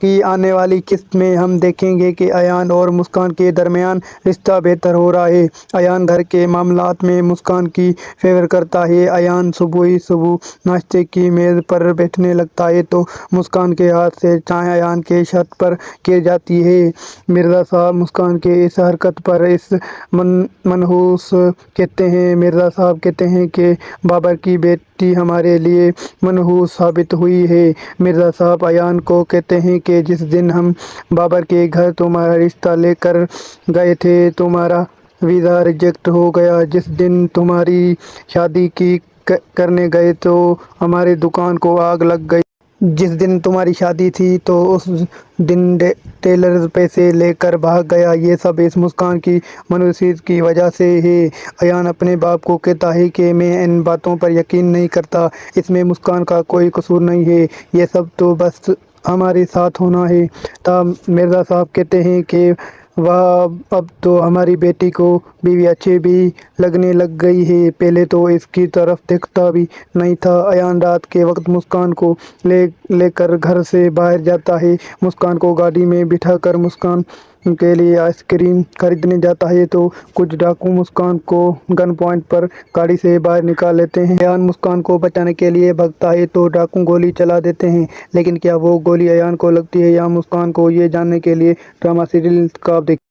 کی آنے والی قسط میں ہم دیکھیں گے کہ ایان اور مسکان کے درمیان رشتہ بہتر ہو رہا ہے۔ ایان گھر کے معاملات میں مسکان کی فیور کرتا ہے۔ ایان صبح ناشتے کی میز پر بیٹھنے لگتا ہے تو مسکان کے ہاتھ سے چائے ایان کے شرٹ پر گر جاتی ہے۔ مرزا صاحب مسکان کے اس حرکت پر اس منحوس کہتے ہیں۔ مرزا صاحب کہتے ہیں کہ بابر کی بیٹی ہمارے لیے منحوس ثابت ہوئی ہے۔ مرزا صاحب ایان کو کہتے ہیں کہ جس دن ہم بابر کے گھر تمہارا رشتہ لے کر گئے تھے تمہارا ویزا ریجیکٹ ہو گیا۔ جس دن تمہاری شادی کرنے گئے تو ہماری دکان کو آگ لگ گئی۔ جس دن تمہاری شادی تھی تو اس دن ٹیلر پیسے لے کر بھاگ گیا۔ یہ سب اس مسکان کی منحوسیت کی وجہ سے ہے۔ ایان اپنے باپ کو کہتا ہے کہ میں ان باتوں پر یقین نہیں کرتا، اس میں مسکان کا کوئی قصور نہیں ہے، یہ سب تو بس ہمارے ساتھ ہونا ہے۔ تب مرزا صاحب کہتے ہیں کہ واہ، اب تو ہماری بیٹی کو بیوی اچھی بھی لگنے لگ گئی ہے، پہلے تو اس کی طرف دیکھتا بھی نہیں تھا۔ ایان رات کے وقت مسکان کو لے کر گھر سے باہر جاتا ہے۔ مسکان کو گاڑی میں بٹھا کر مسکان کے لیے آئس کریم خریدنے جاتا ہے تو کچھ ڈاکو مسکان کو گن پوائنٹ پر گاڑی سے باہر نکال لیتے ہیں۔ ایان مسکان کو بچانے کے لیے بھاگتا ہے تو ڈاکو گولی چلا دیتے ہیں، لیکن کیا وہ گولی ایان کو لگتی ہے یا مسکان کو، یہ جاننے کے لیے ڈرامہ سیریل کا آپ دیکھیں۔